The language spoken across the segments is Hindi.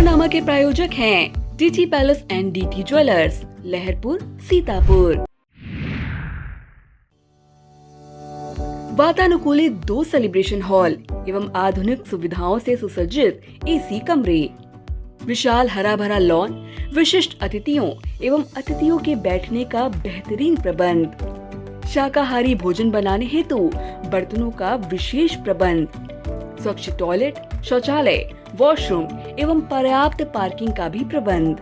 खबरनामा के प्रायोजक हैं DT palace and DT jewellers, Laharpur, Sitapur. वातानुकूलित 2 सेलिब्रेशन हॉल एवं आधुनिक सुविधाओं से सुसज्जित एसी कमरे, विशाल हरा भरा लॉन, विशिष्ट अतिथियों एवं अतिथियों के बैठने का बेहतरीन प्रबंध, शाकाहारी भोजन बनाने हेतु बर्तनों का विशेष प्रबंध, स्वच्छ टॉयलेट, शौचालय, वॉशरूम एवं पर्याप्त पार्किंग का भी प्रबंध।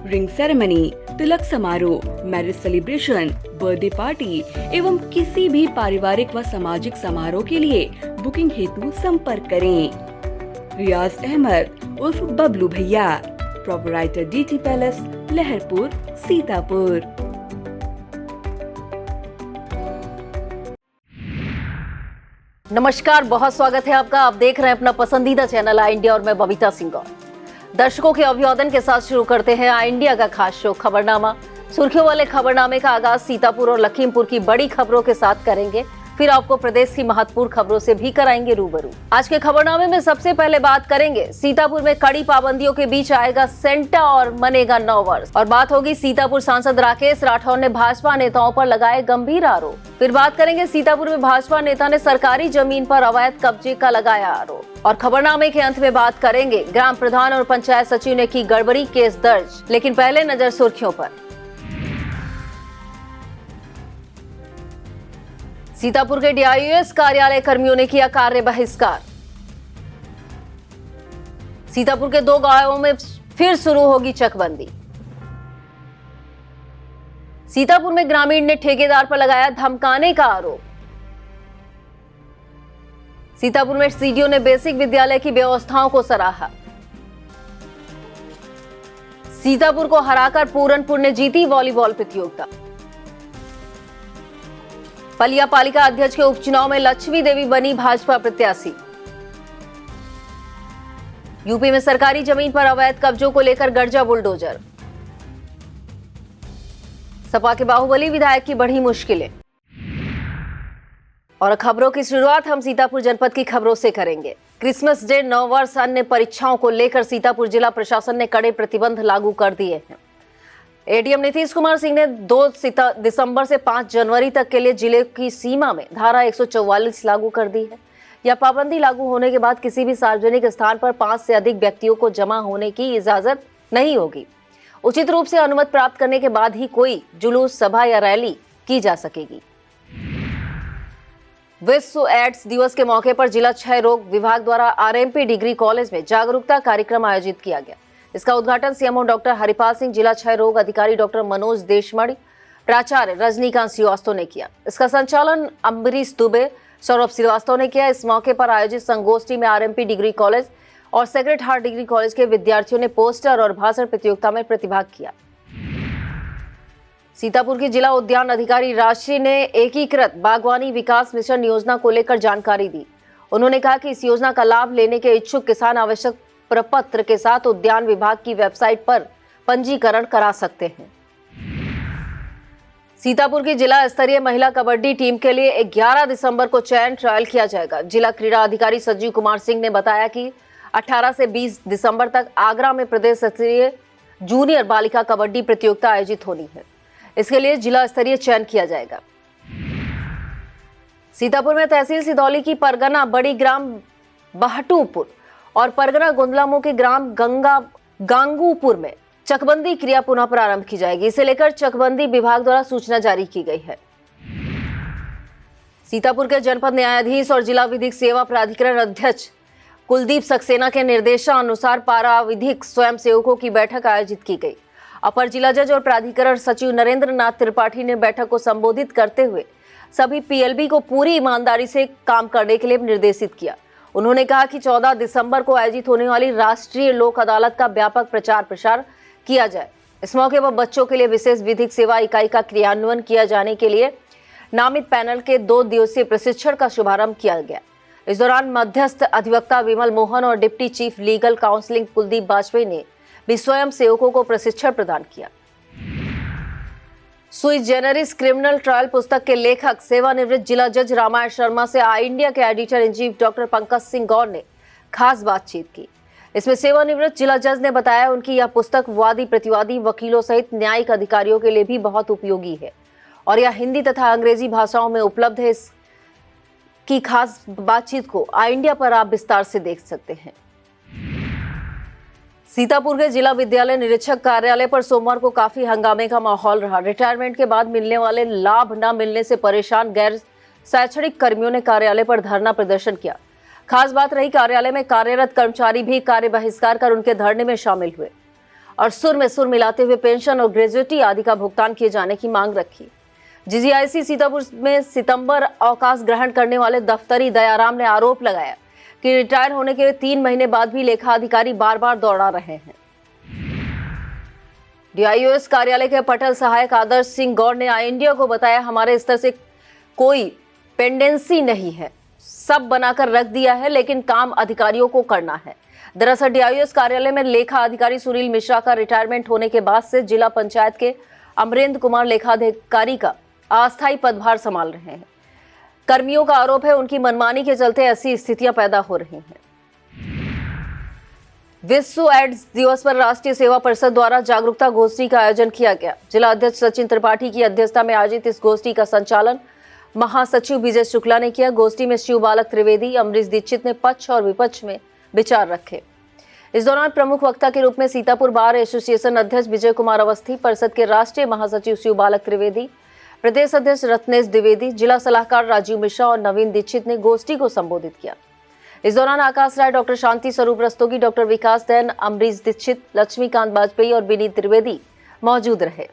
रिंग सेरेमनी, तिलक समारोह, मैरिज सेलिब्रेशन, बर्थडे पार्टी एवं किसी भी पारिवारिक व सामाजिक समारोह के लिए बुकिंग हेतु संपर्क करें। रियाज अहमद उर्फ बबलू भैया, proprietor DT palace, Laharpur, Sitapur. नमस्कार, बहुत स्वागत है आपका। आप देख रहे हैं अपना पसंदीदा चैनल आई इंडिया और मैं बबीता सिंह। दर्शकों के अभिवादन के साथ शुरू करते हैं आई इंडिया का खास शो खबरनामा। सुर्खियों वाले खबरनामे का आगाज सीतापुर और लखीमपुर की बड़ी खबरों के साथ करेंगे, फिर आपको प्रदेश की महत्वपूर्ण खबरों से भी कराएंगे रूबरू। आज के खबरनामे में सबसे पहले बात करेंगे सीतापुर में कड़ी पाबंदियों के बीच आएगा सेंटा और मनेगा 9 वर्ष, और बात होगी सीतापुर सांसद राकेश राठौर ने भाजपा नेताओं पर लगाए गंभीर आरोप। फिर बात करेंगे सीतापुर में भाजपा नेता ने सरकारी जमीन पर अवैध कब्जे का लगाया आरोप, और खबरनामे के अंत में बात करेंगे ग्राम प्रधान और पंचायत सचिव ने की गड़बड़ी, केस दर्ज। लेकिन पहले नजर सुर्खियों पर। सीतापुर के डीआईयूएस कार्यालय कर्मियों ने किया कार्य बहिष्कार। सीतापुर के 2 गांवों में फिर शुरू होगी चकबंदी। सीतापुर में ग्रामीण ने ठेकेदार पर लगाया धमकाने का आरोप। सीतापुर में सीडीओ ने बेसिक विद्यालय की व्यवस्थाओं को सराहा। सीतापुर को हराकर पूरनपुर ने जीती वॉलीबॉल प्रतियोगिता। पलिया पालिका अध्यक्ष के उपचुनाव में लक्ष्मी देवी बनी भाजपा प्रत्याशी। यूपी में सरकारी जमीन पर अवैध कब्जों को लेकर गर्जा बुलडोजर। सपा के बाहुबली विधायक की बढ़ी मुश्किलें। और खबरों की शुरुआत हम सीतापुर जनपद की खबरों से करेंगे। क्रिसमस डे, 9 वर्ष, अन्य परीक्षाओं को लेकर सीतापुर जिला प्रशासन ने कड़े प्रतिबंध लागू कर दिए हैं। एडीएम नीतीश कुमार सिंह ने 2 दिसंबर से 5 जनवरी तक के लिए जिले की सीमा में धारा 144 लागू कर दी है। यह पाबंदी लागू होने के बाद किसी भी सार्वजनिक स्थान पर 5 से अधिक व्यक्तियों को जमा होने की इजाजत नहीं होगी। उचित रूप से अनुमति प्राप्त करने के बाद ही कोई जुलूस, सभा या रैली की जा सकेगी। विश्व एड्स दिवस के मौके पर जिला क्षय रोग विभाग द्वारा आरएमपी डिग्री कॉलेज में जागरूकता कार्यक्रम आयोजित किया गया। इसका उद्घाटन सीएमओ डॉक्टर हरिपाल सिंह, जिला क्षय रोग अधिकारी डॉक्टर मनोज देशमणि, प्राचार्य रजनीकांत श्रीवास्तव ने किया। इसका संचालन अम्बरीश दुबे, सौरभ श्रीवास्तव ने किया। इस मौके पर आयोजित संगोष्ठी में आरएमपी डिग्री कॉलेज और सेक्रेट हार्ट डिग्री कॉलेज के विद्यार्थियों ने पोस्टर और भाषण प्रतियोगिता में प्रतिभाग किया। सीतापुर की जिला उद्यान अधिकारी राशि ने एकीकृत बागवानी विकास मिशन योजना को लेकर जानकारी दी। उन्होंने कहा कि इस योजना का लाभ लेने के इच्छुक किसान आवश्यक प्रपत्र के साथ उद्यान विभाग की वेबसाइट पर पंजीकरण करा सकते हैं। सीतापुर की जिला स्तरीय महिला कबड्डी टीम के लिए 11 दिसंबर को चयन ट्रायल किया जाएगा। जिला क्रीड़ा अधिकारी संजीव कुमार सिंह ने बताया कि 18 से 20 दिसंबर तक आगरा में प्रदेश स्तरीय जूनियर बालिका कबड्डी प्रतियोगिता आयोजित होनी है। इसके लिए जिला स्तरीय चयन किया जाएगा। सीतापुर में तहसील सिधौली की परगना बड़ी ग्राम बहटूपुर और परगना गुंदलामो के ग्राम गांगूपुर में चकबंदी क्रिया पुनः प्रारंभ की जाएगी। इसे लेकर चकबंदी विभाग द्वारा सूचना जारी की गई है। सीतापुर के जनपद न्यायाधीश और जिला विधिक सेवा प्राधिकरण अध्यक्ष कुलदीप सक्सेना के निर्देशानुसार पारा विधिक स्वयं सेवकों की बैठक आयोजित की गई। अपर जिला जज और प्राधिकरण सचिव नरेंद्र नाथ त्रिपाठी ने बैठक को संबोधित करते हुए सभी पीएलबी को पूरी ईमानदारी से काम करने के लिए निर्देशित किया। उन्होंने कहा कि 14 दिसंबर को आयोजित होने वाली राष्ट्रीय लोक अदालत का व्यापक प्रचार प्रसार किया जाए। इस मौके पर बच्चों के लिए विशेष विधिक सेवा इकाई का क्रियान्वयन किया जाने के लिए नामित पैनल के 2 दिवसीय प्रशिक्षण का शुभारंभ किया गया। इस दौरान मध्यस्थ अधिवक्ता विमल मोहन और deputy chief legal counselling Kuldeep Bajpai ने भी स्वयं सेवकों को प्रशिक्षण प्रदान किया। सुई जेनरिस क्रिमिनल ट्रायल पुस्तक के लेखक सेवानिवृत्त जिला जज रामायण शर्मा से आई इंडिया के editor in chief doctor Pankaj Singh Gaur ने खास बातचीत की। इसमें सेवानिवृत्त जिला जज ने बताया उनकी यह पुस्तक वादी प्रतिवादी वकीलों सहित न्यायिक अधिकारियों के लिए भी बहुत उपयोगी है और यह हिंदी तथा अंग्रेजी भाषाओं में उपलब्ध है। इसकी खास बातचीत को आई इंडिया पर आप विस्तार से देख सकते हैं। सीतापुर के जिला विद्यालय निरीक्षक कार्यालय पर सोमवार को काफी हंगामे का माहौल रहा। रिटायरमेंट के बाद मिलने वाले लाभ न मिलने से परेशान गैर शैक्षणिक कर्मियों ने कार्यालय पर धरना प्रदर्शन किया। खास बात रही, कार्यालय में कार्यरत कर्मचारी भी कार्य बहिष्कार कर उनके धरने में शामिल हुए और सुर में सुर मिलाते हुए पेंशन और ग्रेजुएटी आदि का भुगतान किए जाने की मांग रखी। जीजीआईसी सीतापुर में सितंबर अवकाश ग्रहण करने वाले दफ्तरी दयाराम ने आरोप लगाया कि रिटायर होने के 3 महीने बाद भी लेखा अधिकारी बार बार दौड़ा रहे हैं। डीआईओएस कार्यालय के पटल सहायक आदर्श सिंह गौड़ ने आई इंडिया को बताया, हमारे स्तर से कोई पेंडेंसी नहीं है, सब बनाकर रख दिया है, लेकिन काम अधिकारियों को करना है। दरअसल डीआईओएस कार्यालय में लेखा अधिकारी सुनील मिश्रा का रिटायरमेंट होने के बाद से जिला पंचायत के अमरेंद्र कुमार लेखा अधिकारी का अस्थायी पदभार संभाल रहे हैं। कर्मियों का आरोप है उनकी मनमानी के चलते ऐसी स्थितियां पैदा हो रही हैं। विश्व एड्स दिवस पर राष्ट्रीय सेवा परिषद द्वारा जागरूकता गोष्ठी का आयोजन किया गया। जिला अध्यक्ष सचिन त्रिपाठी की अध्यक्षता में आयोजित इस गोष्ठी का संचालन महासचिव विजय शुक्ला ने किया। गोष्ठी में शिव बालक त्रिवेदी, अमरीश दीक्षित ने पक्ष और विपक्ष में विचार रखे। इस दौरान प्रमुख वक्ता के रूप में सीतापुर बार एसोसिएशन अध्यक्ष विजय कुमार अवस्थी, परिषद के राष्ट्रीय महासचिव शिव बालक त्रिवेदी, प्रदेश अध्यक्ष रत्नेश द्विवेदी, जिला सलाहकार राजीव मिश्रा और नवीन दीक्षित ने गोष्ठी को संबोधित किया। इस दौरान आकाश राय, डॉक्टर शांति स्वरूप रस्तोगी, डॉक्टर विकास दैन, अमरीश दीक्षित, लक्ष्मीकांत वाजपेयी और विनीत त्रिवेदी मौजूद रहे।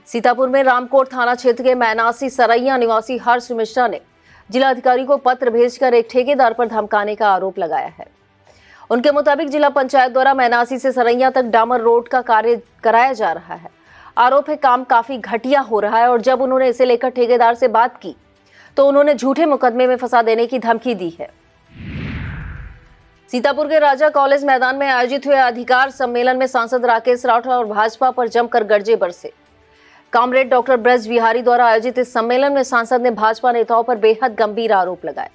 सीतापुर में रामकोट थाना क्षेत्र के मैनासी सरैया निवासी हर्ष मिश्रा ने जिलाधिकारी को पत्र भेजकर एक ठेकेदार पर धमकाने का आरोप लगाया है। उनके मुताबिक जिला पंचायत द्वारा मैनासी से सरैया तक डामर रोड का कार्य कराया जा रहा है। आरोप है काम काफी घटिया हो रहा है और जब उन्होंने इसे लेकर ठेकेदार से बात की तो उन्होंने झूठे मुकदमे में फंसा देने की धमकी दी है। सीतापुर के राजा कॉलेज मैदान में आयोजित हुए अधिकार सम्मेलन में सांसद राकेश राठौर और भाजपा पर जमकर गरजे बरसे। कॉमरेड डॉक्टर ब्रज बिहारी द्वारा आयोजित इस सम्मेलन में सांसद ने भाजपा नेताओं पर बेहद गंभीर आरोप लगाए।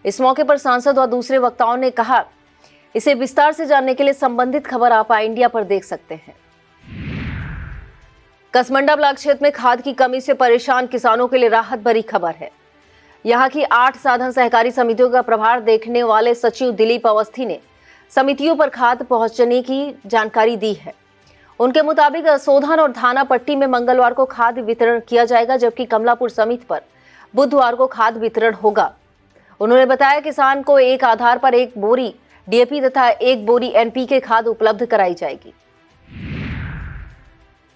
इस मौके पर सांसद और दूसरे वक्ताओं ने कहा, इसे विस्तार से जानने के लिए संबंधित खबर आप आई इंडिया पर देख सकते हैं। कसमंडा ब्लॉक क्षेत्र में खाद की कमी से परेशान किसानों के लिए राहत भरी खबर है। यहां की 8 साधन सहकारी समितियों का प्रभार देखने वाले सचिव दिलीप अवस्थी ने समितियों पर खाद पहुंचने की जानकारी दी है। उनके मुताबिक सोधन और थाना पट्टी में मंगलवार को खाद वितरण किया जाएगा, जबकि कमलापुर समिति पर बुधवार को खाद वितरण होगा। उन्होंने बताया किसान को एक आधार पर 1 बोरी डीएपी तथा 1 बोरी एनपीके खाद उपलब्ध कराई जाएगी।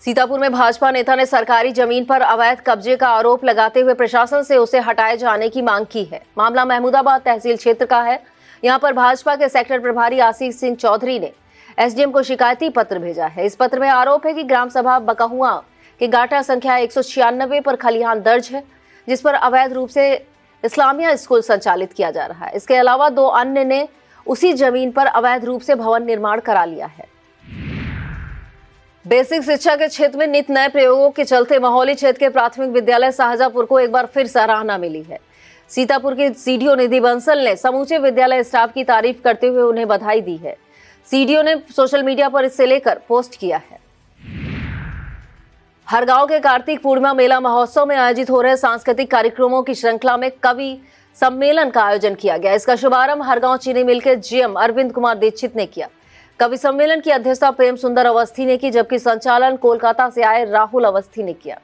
सीतापुर में भाजपा नेता ने सरकारी जमीन पर अवैध कब्जे का आरोप लगाते हुए प्रशासन से उसे हटाए जाने की मांग की है। मामला महमूदाबाद तहसील क्षेत्र का है। यहां पर भाजपा के सेक्टर प्रभारी आशीष सिंह चौधरी ने एसडीएम को शिकायती पत्र भेजा है। इस पत्र में आरोप है कि ग्राम सभा बकहुआ के गाटा संख्या 196 पर खलिहान दर्ज है, जिस पर अवैध रूप से इस्लामिया स्कूल संचालित किया जा रहा है। इसके अलावा 2 अन्य ने उसी जमीन पर अवैध रूप से भवन निर्माण करा लिया है। बेसिक शिक्षा के क्षेत्र में नित नए प्रयोगों के चलते महोली क्षेत्र के प्राथमिक विद्यालय शाहजहांपुर को एक बार फिर सराहना मिली है। सीतापुर की सीडीओ निधि बंसल ने समूचे विद्यालय स्टाफ की तारीफ करते हुए उन्हें बधाई दी है। सीडीओ ने सोशल मीडिया पर इससे लेकर पोस्ट किया है। हर गांव के कार्तिक पूर्णिमा मेला महोत्सव में आयोजित हो रहे सांस्कृतिक कार्यक्रमों की श्रृंखला में कवि सम्मेलन का आयोजन किया गया। इसका शुभारंभ हर गांव चीनी मिल के जीएम अरविंद कुमार दीक्षित ने किया। कवि सम्मेलन की अध्यक्षता प्रेम सुंदर अवस्थी ने की, जबकि संचालन कोलकाता से आए राहुल अवस्थी ने किया।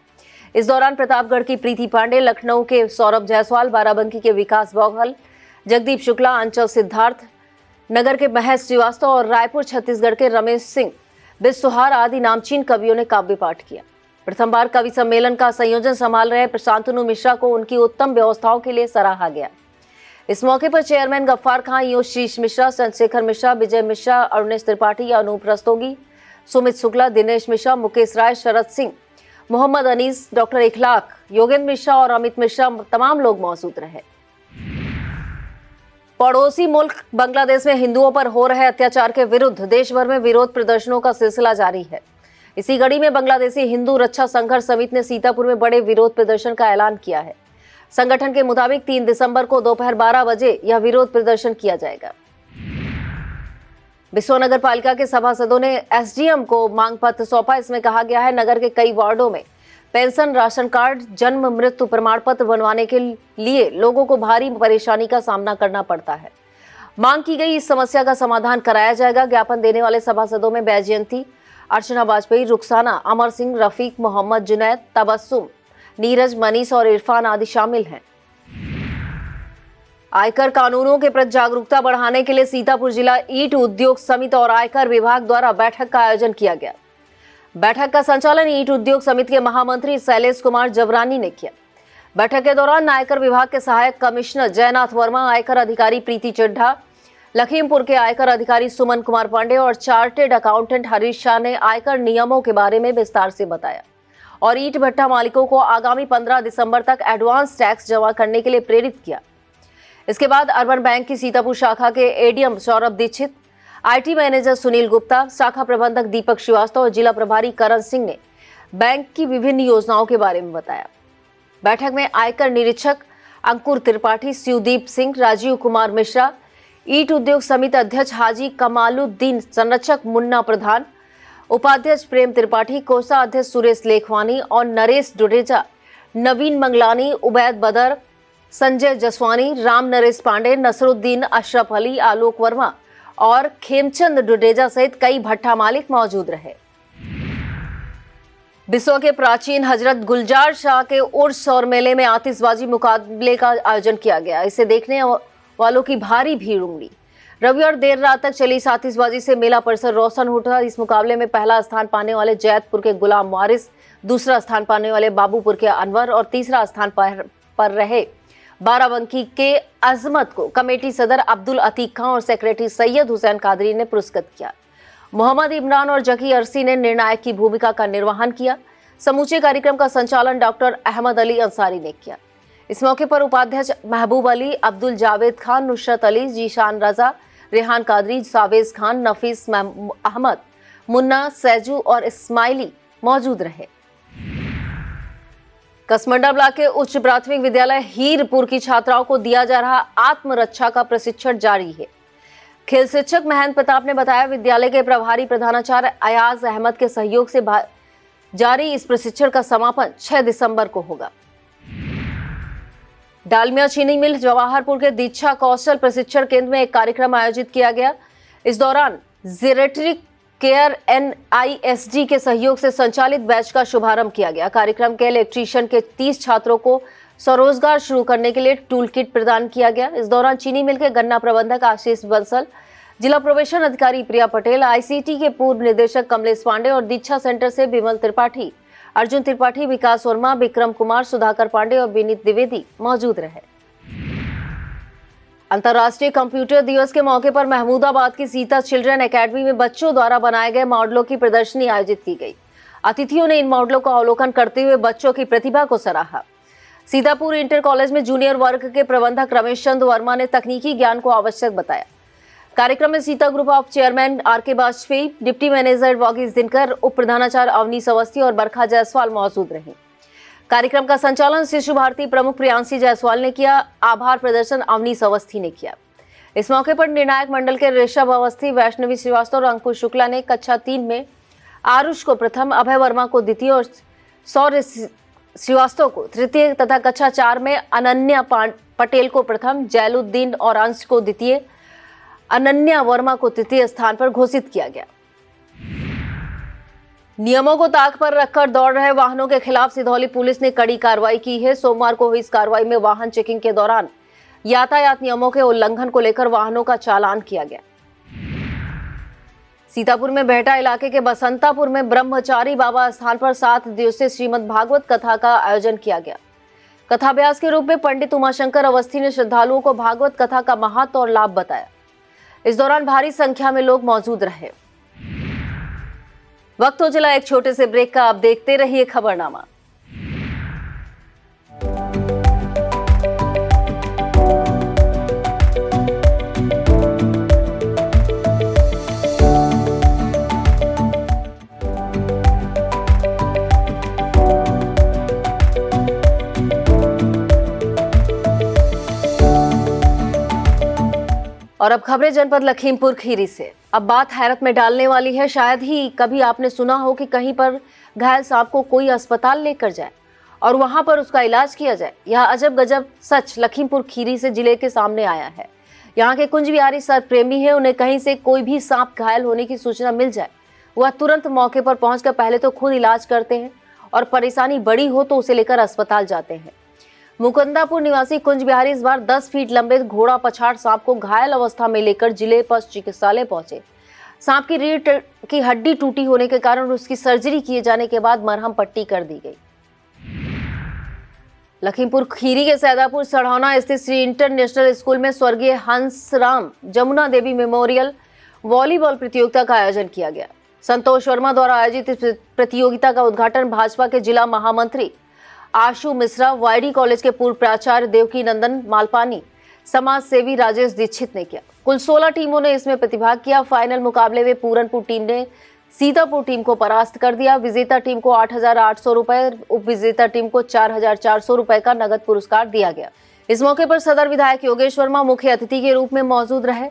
इस दौरान प्रतापगढ़ की प्रीति पांडे, लखनऊ के सौरभ जायसवाल, बाराबंकी के विकास बौघल, जगदीप शुक्ला, अंचल सिद्धार्थ, नगर के महेश श्रीवास्तव और रायपुर छत्तीसगढ़ के रमेश सिंह बिस्सुहार आदि नामचीन कवियों ने काव्य पाठ किया। प्रथम बार कवि सम्मेलन का संयोजन संभाल रहे प्रशांतनु मिश्रा को उनकी उत्तम व्यवस्थाओं के लिए सराहा गया। इस मौके पर चेयरमैन गफ्फार खां, ईओ शीश मिश्रा, चंद्रशेखर मिश्रा, विजय मिश्रा, अरुणेश त्रिपाठी, अनूप रस्तोगी, सुमित शुक्ला, दिनेश मिश्रा, मुकेश राय, शरद सिंह, मोहम्मद अनीस, डॉक्टर इखलाक, योगेंद्र मिश्रा और अमित मिश्रा तमाम लोग मौजूद रहे। पड़ोसी मुल्क बांग्लादेश में हिंदुओं पर हो रहे अत्याचार के विरुद्ध देश भर में विरोध प्रदर्शनों का सिलसिला जारी है। इसी कड़ी में बांग्लादेशी हिंदू रक्षा संघर्ष समिति ने सीतापुर में बड़े विरोध प्रदर्शन का ऐलान किया है। संगठन के मुताबिक 3 दिसंबर को दोपहर 12 बजे यह विरोध प्रदर्शन किया जाएगा। बिसवा नगर पालिका के सभासदों ने एसडीएम को मांग पत्र सौंपा। इसमें कहा गया है नगर के कई वार्डों में पेंशन, राशन कार्ड, जन्म मृत्यु प्रमाण पत्र बनवाने के लिए लोगों को भारी परेशानी का सामना करना पड़ता है। मांग की गई इस समस्या का समाधान कराया जाएगा। ज्ञापन देने वाले सभासदों में बैजयंती, अर्चना वाजपेयी, रुखसाना, अमर सिंह, रफीक, मोहम्मद जुनैद, तबस्सुम, नीरज, मनीष और इरफान आदि शामिल हैं। आयकर कानूनों के प्रति जागरूकता बढ़ाने के लिए सीतापुर जिला ईंट उद्योग समिति और आयकर विभाग द्वारा बैठक का आयोजन किया गया। बैठक का संचालन ईंट उद्योग समिति के महामंत्री शैलेश कुमार जबरानी ने किया। बैठक के दौरान आयकर विभाग के सहायक कमिश्नर जयनाथ वर्मा, आयकर अधिकारी प्रीति चड्ढा, लखीमपुर के आयकर अधिकारी सुमन कुमार पांडे और चार्टेड अकाउंटेंट हरीश शाह ने आयकर नियमों के बारे में विस्तार से बताया और ईंट भट्ठा मालिकों को आगामी 15 दिसंबर तक एडवांस टैक्स जमा करने के लिए प्रेरित किया। इसके बाद अर्बन बैंक की सीतापुर शाखा के ADM Saurabh Dixit, IT manager Sunil Gupta, शाखा प्रबंधक दीपक श्रीवास्तव और जिला प्रभारी करण सिंह ने बैंक की विभिन्न योजनाओं के बारे में बताया। बैठक में आयकर निरीक्षक अंकुर त्रिपाठी, शिवदीप सिंह, राजीव कुमार मिश्रा, ईंट उद्योग समिति अध्यक्ष हाजी कमालुद्दीन, संरक्षक मुन्ना प्रधान, उपाध्यक्ष प्रेम त्रिपाठी, कोषाध्यक्ष सुरेश लेखवानी और नरेश डुडेजा, नवीन मंगलानी, उबैद बदर, संजय जसवानी, राम नरेश पांडे, नसरुद्दीन, अशरफ अली, आलोक वर्मा और खेमचंद डुडेजा सहित कई भट्ठा मालिक मौजूद रहे। बिसवा के प्राचीन हजरत गुलजार शाह के उर्स और मेले में आतिशबाजी मुकाबले का आयोजन किया गया। इसे देखने वालों की भारी भीड़ उमड़ी। रविवार देर रात तक चली इस आतिशबाजी से मेला परिसर रोशन उठा। इस मुकाबले में पहला स्थान पाने वाले जैतपुर के गुलाम वारिस, दूसरा स्थान पाने वाले बाबूपुर के अनवर और तीसरा स्थान पर रहे बाराबंकी के अजमत को कमेटी सदर अब्दुल अतीक खान और सेक्रेटरी सैयद हुसैन कादरी ने पुरस्कृत किया। मोहम्मद इमरान और जकी अरसी ने निर्णायक की भूमिका का निर्वहन किया। समूचे कार्यक्रम का संचालन डॉक्टर अहमद अली अंसारी ने किया। इस मौके पर उपाध्यक्ष महबूब अली, अब्दुल जावेद खान, नुसरत अली, जीशान रजा, रेहान कादरी, सावेज खान, नफीस अहमद, मुन्ना, सैजू और इस्माइली मौजूद रहे। कसमंडा ब्लॉक के उच्च प्राथमिक विद्यालय हीरपुर की छात्राओं को दिया जा रहा आत्मरक्षा का प्रशिक्षण जारी है। खेल शिक्षक महेंद्र प्रताप ने बताया, विद्यालय के प्रभारी प्रधानाचार्य अयाज अहमद के सहयोग से जारी इस प्रशिक्षण का समापन 6 दिसंबर को होगा। डालमिया चीनी मिल जवाहरपुर के दीक्षा कौशल प्रशिक्षण केंद्र में एक कार्यक्रम आयोजित किया गया। इस दौरान जेरेट्रिक केयर NISD के सहयोग से संचालित बैच का शुभारंभ किया गया। कार्यक्रम के इलेक्ट्रीशियन के 30 छात्रों को स्वरोजगार शुरू करने के लिए टूल किट प्रदान किया गया। इस दौरान चीनी मिल के गन्ना प्रबंधक आशीष बंसल, जिला प्रोबेशन अधिकारी प्रिया पटेल, ICT के पूर्व निदेशक कमलेश पांडे और दीक्षा सेंटर से विमल त्रिपाठी, अर्जुन त्रिपाठी, विकास वर्मा, विक्रम कुमार, सुधाकर पांडे और विनीत द्विवेदी मौजूद रहे। अंतर्राष्ट्रीय कंप्यूटर दिवस के मौके पर महमूदाबाद की सीता चिल्ड्रन एकेडमी में बच्चों द्वारा बनाए गए मॉडलों की प्रदर्शनी आयोजित की गई। अतिथियों ने इन मॉडलों का अवलोकन करते हुए बच्चों की प्रतिभा को सराहा। सीतापुर इंटर कॉलेज में जूनियर वर्ग के प्रबंधक रमेश चंद वर्मा ने तकनीकी ज्ञान को आवश्यक बताया। कार्यक्रम में Sita group of chairman RK Vajpayee, deputy manager Vagish Dinkar, उप प्रधानाचार्य अवनीश अवस्थी और बरखा जायसवाल मौजूद रही। कार्यक्रम का संचालन शिशु भारती प्रमुख प्रियांशी जायसवाल ने किया। आभार प्रदर्शन अवनीश अवस्थी ने किया। इस मौके पर निर्णायक मंडल के ऋषभ अवस्थी, वैष्णवी श्रीवास्तव और अंकुश शुक्ला ने कक्षा 3 में आरुष को प्रथम, अभय वर्मा को द्वितीय और सौर्य श्रीवास्तव को तृतीय तथा कक्षा 4 में अनन्या पटेल को प्रथम, जैलुद्दीन और अंश को द्वितीय, अनन्या वर्मा को तृतीय स्थान पर घोषित किया गया। नियमों को ताक पर रखकर दौड़ रहे वाहनों के खिलाफ सिधौली पुलिस ने कड़ी कार्रवाई की है। सोमवार को हुई इस कार्रवाई में वाहन चेकिंग के दौरान यातायात नियमों के उल्लंघन को लेकर वाहनों का चालान किया गया। सीतापुर में बेहटा इलाके के बसंतापुर में ब्रह्मचारी बाबा स्थान पर 7 दिवसीय श्रीमद् भागवत कथा का आयोजन किया गया। कथाभ्यास के रूप में पंडित उमाशंकर अवस्थी ने श्रद्धालुओं को भागवत कथा का महत्व और लाभ बताया। इस दौरान भारी संख्या में लोग मौजूद रहे। वक्त हो चला एक छोटे से ब्रेक का। आप देखते रहिए खबरनामा। और अब खबरें जनपद लखीमपुर खीरी से। अब बात हैरत में डालने वाली है। शायद ही कभी आपने सुना हो कि कहीं पर घायल सांप को कोई अस्पताल लेकर जाए और वहां पर उसका इलाज किया जाए। यह अजब गजब सच लखीमपुर खीरी से जिले के सामने आया है। यहाँ के कुंज बिहारी सर्प प्रेमी है। उन्हें कहीं से कोई भी सांप घायल होने की सूचना मिल जाए, वह तुरंत मौके पर पहुंचकर पहले तो खुद इलाज करते हैं और परेशानी बड़ी हो तो उसे लेकर अस्पताल जाते हैं। मुकुंदापुर निवासी कुंज बिहारी इस बार 10 फीट लंबे घोड़ा पछाड़ सांप को घायल अवस्था में लेकर जिले पशु चिकित्सालय पहुंचे। सांप की रीढ़ की हड्डी टूटी होने के कारण उसकी सर्जरी किए जाने के बाद मरहम पट्टी कर दी गई। लखीमपुर खीरी के सैदापुर सढ़ौना स्थित श्री इंटरनेशनल स्कूल में स्वर्गीय हंसराम जमुना देवी मेमोरियल वॉलीबॉल प्रतियोगिता का आयोजन किया गया। संतोष वर्मा द्वारा आयोजित इस प्रतियोगिता का उद्घाटन भाजपा के जिला महामंत्री आशु मिश्रा, वाईडी कॉलेज के पूर्व प्राचार्य देवकी नंदन मालपानी, समाज सेवी राजेश दीक्षित ने किया। कुल 16 टीमों ने इसमें प्रतिभाग किया। फाइनल मुकाबले में पूरनपुर टीम ने सीतापुर टीम को परास्त कर दिया। विजेता टीम को 8,800 रुपए, उप विजेता टीम को 4,400 रुपए का नगद पुरस्कार दिया गया। इस मौके पर सदर विधायक योगेश वर्मा मुख्य अतिथि के रूप में मौजूद रहे।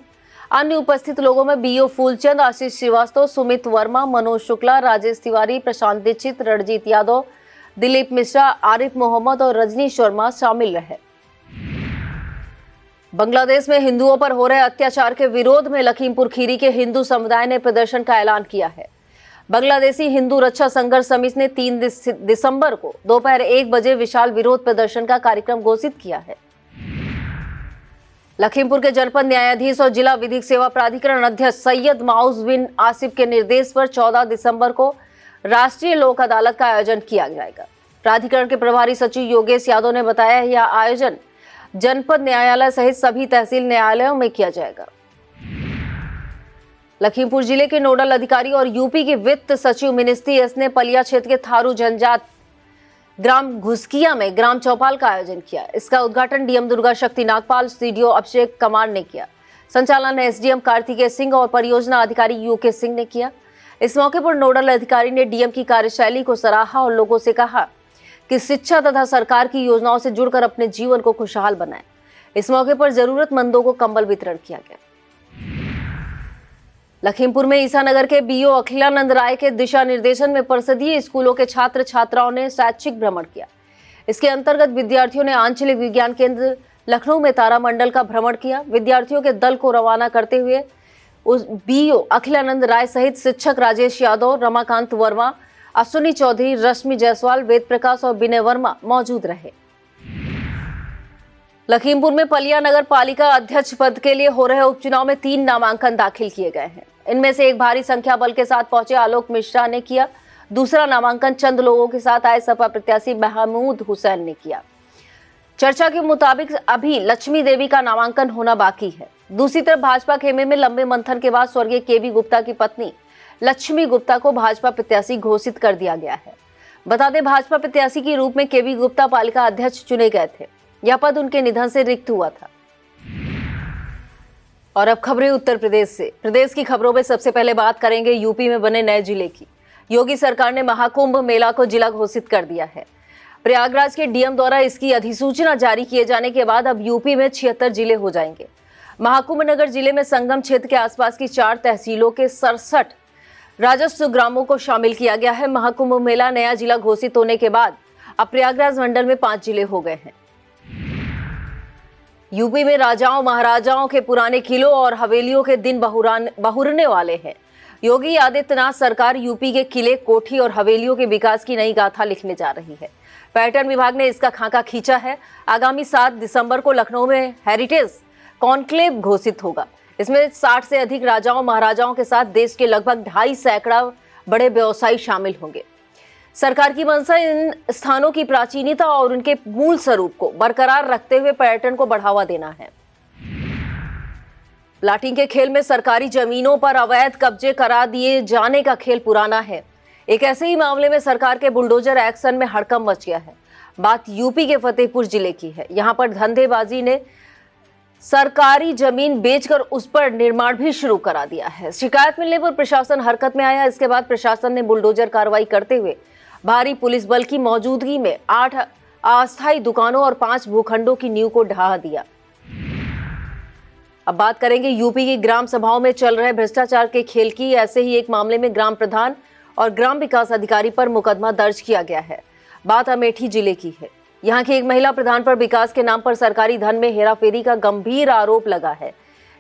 अन्य उपस्थित लोगों में बीओ फूलचंद, आशीष श्रीवास्तव, सुमित वर्मा, मनोज शुक्ला, राजेश तिवारी, प्रशांत दीक्षित, रणजीत यादव, दिलीप मिश्रा, आरिफ मोहम्मद और रजनीश शर्मा शामिल रहे। बांग्लादेश में हिंदुओं पर हो रहे अत्याचार के विरोध में लखीमपुर खीरी के हिंदू समुदाय ने प्रदर्शन का ऐलान किया है। बांग्लादेशी हिंदू रक्षा संघर्ष समिति ने 3 दिसंबर को दोपहर 1 बजे विशाल विरोध प्रदर्शन का कार्यक्रम घोषित किया है। लखीमपुर के जनपद न्यायाधीश और जिला विधिक सेवा प्राधिकरण अध्यक्ष सैयद माउज बिन आसिफ के निर्देश पर 14 दिसंबर को राष्ट्रीय लोक अदालत का आयोजन किया जाएगा। प्राधिकरण के प्रभारी सचिव योगेश यादव ने बताया, यह आयोजन जनपद न्यायालय सहित सभी तहसील न्यायालयों में किया जाएगा। लखीमपुर जिले के नोडल अधिकारी और यूपी के वित्त सचिव मिनिस्ट्री एस ने पलिया क्षेत्र के थारू झंझात ग्राम घुसकिया में ग्राम चौपाल का आयोजन किया। इसका उद्घाटन डीएम दुर्गा शक्ति नागपाल, सीडीओ अभिषेक कमार ने किया। संचालन एसडीएम कार्तिकेय सिंह और परियोजना अधिकारी यूके सिंह ने किया। इस मौके पर नोडल अधिकारी ने डीएम की कार्यशैली को सराहा और लोगों से कहा कि शिक्षा तथा सरकार की योजनाओं से जुड़कर अपने जीवन को खुशहाल बनाएं। इस मौके पर जरूरतमंदों को कंबल वितरण किया गया। लखीमपुर में ईसानगर के बीओ अखिलानंद राय के दिशा निर्देशन में परिषदीय स्कूलों के छात्र छात्राओं ने शैक्षिक भ्रमण किया। इसके अंतर्गत विद्यार्थियों ने आंचलिक विज्ञान केंद्र लखनऊ में तारामंडल का भ्रमण किया। विद्यार्थियों के दल को रवाना करते हुए उस बीओ अखिलानंद राय सहित शिक्षक राजेश यादव, रमाकांत वर्मा, अश्विनी चौधरी, रश्मि जायसवाल, वेद प्रकाश और विनय वर्मा मौजूद रहे। लखीमपुर में पलिया नगर पालिका अध्यक्ष पद के लिए हो रहे उपचुनाव में 3 नामांकन दाखिल किए गए हैं। इनमें से एक भारी संख्या बल के साथ पहुंचे आलोक मिश्रा ने किया। दूसरा नामांकन चंद लोगों के साथ आए सपा प्रत्याशी महमूद हुसैन ने किया। चर्चा के मुताबिक अभी लक्ष्मी देवी का नामांकन होना बाकी है। दूसरी तरफ भाजपा खेमे में लंबे मंथन के बाद स्वर्गीय केबी गुप्ता की पत्नी लक्ष्मी गुप्ता को भाजपा प्रत्याशी घोषित कर दिया गया है। बता दें, भाजपा प्रत्याशी के रूप में केबी गुप्ता पालिका अध्यक्ष चुने गए थे। यह पद उनके निधन से रिक्त हुआ था। और अब खबरें उत्तर प्रदेश से। प्रदेश की खबरों में सबसे पहले बात करेंगे यूपी में बने नए जिले की। योगी सरकार ने महाकुंभ मेला को जिला घोषित कर दिया है। प्रयागराज के डीएम द्वारा इसकी अधिसूचना जारी किए जाने के बाद अब यूपी में 76 जिले हो जाएंगे। महाकुंभ नगर जिले में संगम क्षेत्र के आसपास की 4 तहसीलों के 67 राजस्व ग्रामों को शामिल किया गया है। महाकुंभ मेला नया जिला घोषित होने के बाद अब प्रयागराज मंडल में 5 जिले हो गए हैं। यूपी में राजाओं महाराजाओं के पुराने किलों और हवेलियों के दिन बहुरने वाले हैं। योगी आदित्यनाथ सरकार यूपी के किले, कोठी और हवेलियों के विकास की नई गाथा लिखने जा रही है। पर्यटन विभाग ने इसका खाका खींचा है। आगामी 7 दिसंबर को लखनऊ में हेरिटेज कॉन्क्लेव घोषित होगा। इसमें 60 से अधिक राजाओं महाराजाओं के साथ देश के लगभग 2.5 सैकड़ा बड़े व्यवसायी शामिल होंगे। सरकार की मंशा इन स्थानों की प्राचीनता और उनके मूल स्वरूप को बरकरार रखते हुए पर्यटन को बढ़ावा देना है। प्लाटिंग के खेल में सरकारी जमीनों पर अवैध कब्जे करा दिए जाने का खेल पुराना है। एक ऐसे ही मामले में सरकार के बुलडोजर एक्शन में हड़कंप मच गया है। बात यूपी के फतेहपुर जिले की है। यहाँ पर धंधेबाजी ने सरकारी जमीन बेचकर उस पर निर्माण भी शुरू करा दिया है। शिकायत मिलने पर प्रशासन हरकत में आया। इसके बाद प्रशासन ने बुलडोजर कार्रवाई करते हुए भारी पुलिस बल की मौजूदगी में 8 अस्थायी दुकानों और 5 भूखंडों की नींव को ढहा दिया। अब बात करेंगे यूपी की ग्राम सभाओं में चल रहे भ्रष्टाचार के खेल की। ऐसे ही एक मामले में ग्राम प्रधान और ग्राम विकास अधिकारी पर मुकदमा दर्ज किया गया है। बात अमेठी जिले की है। यहाँ की एक महिला प्रधान पर विकास के नाम पर सरकारी धन में हेराफेरी का गंभीर आरोप लगा है।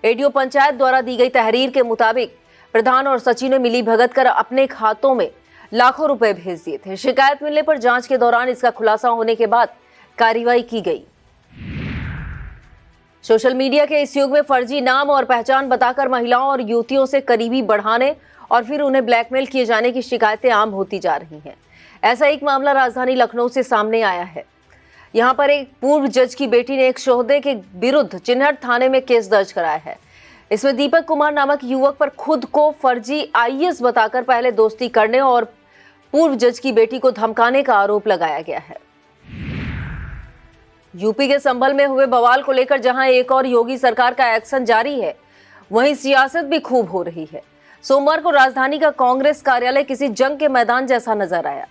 एडीओ पंचायत द्वारा दी गई तहरीर के मुताबिक प्रधान और सचिव ने मिली भगत कर अपने खातों में लाखों रुपए भेज दिए थे। शिकायत मिलने पर जांच के दौरान इसका खुलासा होने के बाद कार्रवाई की गई। सोशल मीडिया के इस युग में फर्जी नाम और पहचान बताकर महिलाओं और युवतियों से करीबी बढ़ाने और फिर उन्हें ब्लैकमेल किए जाने की शिकायतें आम होती जा रही हैं। ऐसा एक मामला राजधानी लखनऊ से सामने आया है। यहां पर एक पूर्व जज की बेटी ने एक शोहदे के विरुद्ध चिन्हट थाने में केस दर्ज कराया है। इसमें दीपक कुमार नामक युवक पर खुद को फर्जी आईएएस बताकर पहले दोस्ती करने और पूर्व जज की बेटी को धमकाने का आरोप लगाया गया है। यूपी के संभल में हुए बवाल को लेकर जहां एक और योगी सरकार का एक्शन जारी है, वहीं सियासत भी खूब हो रही है। सोमवार को राजधानी का कांग्रेस कार्यालय किसी जंग के मैदान जैसा नजर आया।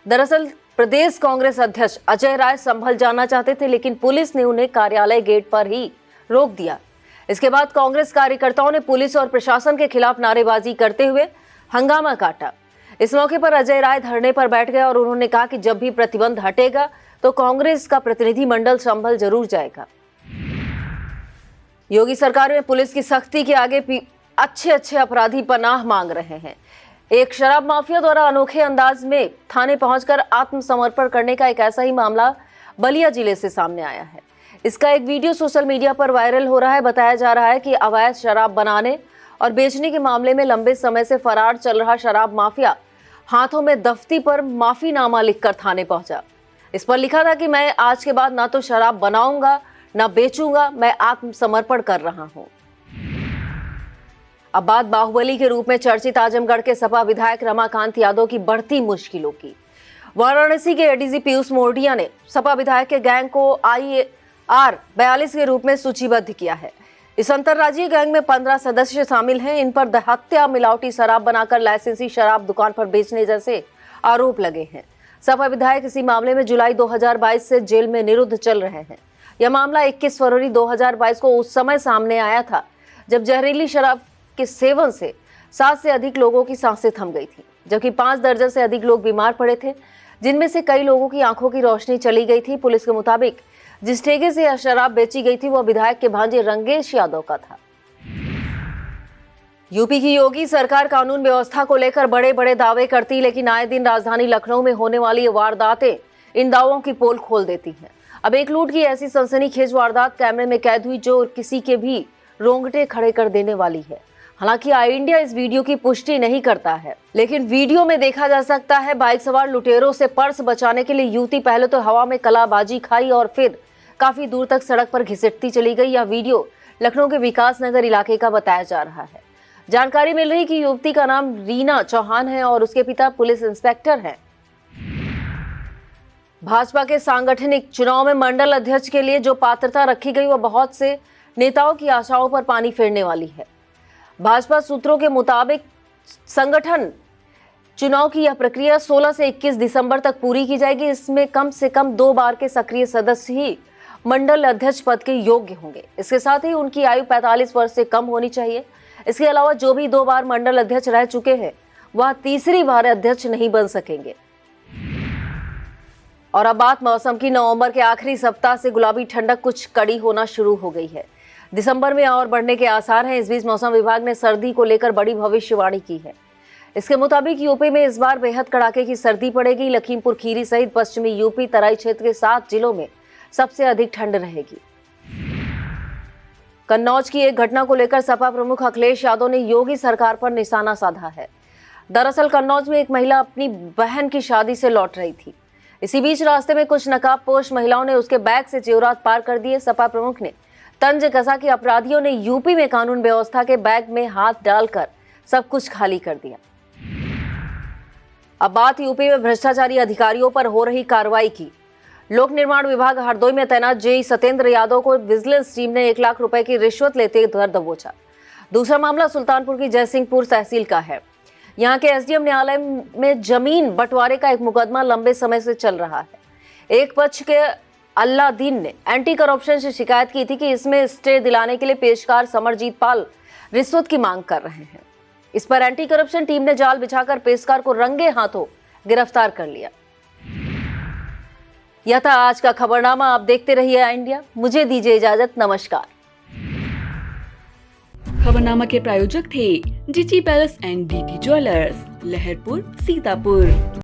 दरअसल प्रदेश कांग्रेस अध्यक्ष अजय राय संभल जाना चाहते थे, लेकिन पुलिस ने उन्हें कार्यालय गेट पर ही रोक दिया। इसके बाद कांग्रेस कार्यकर्ताओं ने पुलिस और प्रशासन के खिलाफ नारेबाजी करते हुए हंगामा काटा। इस मौके पर अजय राय धरने पर बैठ गए और उन्होंने कहा कि जब भी प्रतिबंध हटेगा तो कांग्रेस का प्रतिनिधिमंडल संभल जरूर जाएगा। योगी सरकार में पुलिस की सख्ती के आगे अच्छे अपराधी पनाह मांग रहे हैं। एक शराब माफिया द्वारा अनोखे अंदाज में थाने पहुंचकर आत्मसमर्पण करने का एक ऐसा ही मामला बलिया जिले से सामने आया है। इसका एक वीडियो सोशल मीडिया पर वायरल हो रहा है। बताया जा रहा है कि अवैध शराब बनाने और बेचने के मामले में लंबे समय से फरार चल रहा शराब माफिया हाथों में दफ्ती पर माफीनामा लिखकर थाने पहुंचा। इस पर लिखा था कि मैं आज के बाद ना तो शराब बनाऊंगा ना बेचूंगा, मैं आत्मसमर्पण कर रहा हूं। अब बात बाहुबली के रूप में चर्चित आजमगढ़ के सपा विधायक रमाकांत यादव की बढ़ती मुश्किलों की। वाराणसी के एडीजी पीयूष मोरडिया ने सपा विधायक के गैंग को IR 42 के रूप में सूचीबद्ध किया है। इस अंतर्राज्यीय गैंग में 15 सदस्य शामिल हैं। इन पर हत्या, मिलावटी शराब बनाकर लाइसेंसी शराब दुकान पर बेचने जैसे आरोप लगे हैं। सपा विधायक इसी मामले में जुलाई 2022 से जेल में निरुद्ध चल रहे हैं। यह मामला 21 फरवरी 2022 को उस समय सामने आया था जब जहरीली शराब के सेवन से 7 से अधिक लोगों की सांसें थम गई थी, जबकि 5 दर्जन से अधिक लोग बीमार पड़े थे, जिनमें से कई लोगों की आंखों की रोशनी चली गई थी। पुलिस के मुताबिक जिस ठेके से यह शराब बेची गई थी वह विधायक के भांजे रंगेश यादव का था। यूपी की योगी सरकार कानून व्यवस्था को लेकर बड़े बड़े दावे करती, लेकिन आए दिन राजधानी लखनऊ में होने वाली ये वारदातें इन दावों की पोल खोल देती हैं। अब एक लूट की ऐसी सनसनीखेज वारदात कैमरे में कैद हुई जो किसी के भी रोंगटे खड़े कर देने वाली है। हालांकि आई इंडिया इस वीडियो की पुष्टि नहीं करता है, लेकिन वीडियो में देखा जा सकता है बाइक सवार लुटेरों से पर्स बचाने के लिए युवती पहले तो हवा में कलाबाजी खाई और फिर काफी दूर तक सड़क पर घिसटती चली गई। यह वीडियो लखनऊ के विकास नगर इलाके का बताया जा रहा है। जानकारी मिल रही कि युवती का नाम रीना चौहान है और उसके पिता पुलिस इंस्पेक्टर हैं। भाजपा के सांगठनिक चुनाव में मंडल अध्यक्ष के लिए जो पात्रता रखी गई वह बहुत से नेताओं की आशाओं पर पानी फेरने वाली है। भाजपा सूत्रों के मुताबिक संगठन चुनाव की यह प्रक्रिया 16 से 21 दिसंबर तक पूरी की जाएगी। इसमें कम से कम 2 बार के सक्रिय सदस्य ही मंडल अध्यक्ष पद के योग्य होंगे। इसके साथ ही उनकी आयु 45 वर्ष से कम होनी चाहिए। इसके अलावा जो भी 2 बार मंडल अध्यक्ष रह चुके हैं वह तीसरी बार अध्यक्ष नहीं बन सकेंगे। और अब बात मौसम की। नवंबर के आखिरी सप्ताह से गुलाबी ठंडक कुछ कड़ी होना शुरू हो गई है। दिसंबर में और बढ़ने के आसार हैं। इस बीच मौसम विभाग ने सर्दी को लेकर बड़ी भविष्यवाणी की है। इसके मुताबिक यूपी में इस बार बेहद कड़ाके की सर्दी पड़ेगी। लखीमपुर खीरी सहित पश्चिमी यूपी तराई क्षेत्र के 7 जिलों में सबसे अधिक ठंड रहेगी। कन्नौज की एक घटना को लेकर सपा प्रमुख अखिलेश यादव ने योगी सरकार पर निशाना साधा है। दरअसल कन्नौज में एक महिला अपनी बहन की शादी से लौट रही थी। इसी बीच रास्ते में कुछ नकाबपोश महिलाओं ने उसके बैग से जेवरात पार कर दिए। सपा प्रमुख ने तंज कसा कि अपराधियों ने यूपी में कानून व्यवस्था के बैग में हाथ डालकर सब कुछ खाली कर दिया। अब बात यूपी में भ्रष्टाचारी अधिकारियों पर हो रही कार्रवाई की। लोक निर्माण विभाग हरदोई में तैनात जेई सत्येंद्र यादव को विजिलेंस टीम ने 1 लाख रुपए की रिश्वत लेते धर दबोचा। दूसरा मामला सुल्तानपुर की जयसिंहपुर तहसील का है। यहाँ के एसडीएम न्यायालय में जमीन बंटवारे का एक मुकदमा लंबे समय से चल रहा है। एक पक्ष के अल्लादीन ने एंटी करप्शन से शिकायत की थी कि इसमें स्टे दिलाने के लिए पेशकार समरजीत पाल रिश्वत की मांग कर रहे हैं। इस पर एंटी करप्शन टीम ने जाल बिछाकर पेशकार को रंगे हाथों गिरफ्तार कर लिया। यह था आज का खबरनामा। आप देखते रहिए आई इंडिया। मुझे दीजिए इजाजत। नमस्कार। खबरनामा के प्रायोजक थे GT palace and DT jewellers, Laharpur, Sitapur.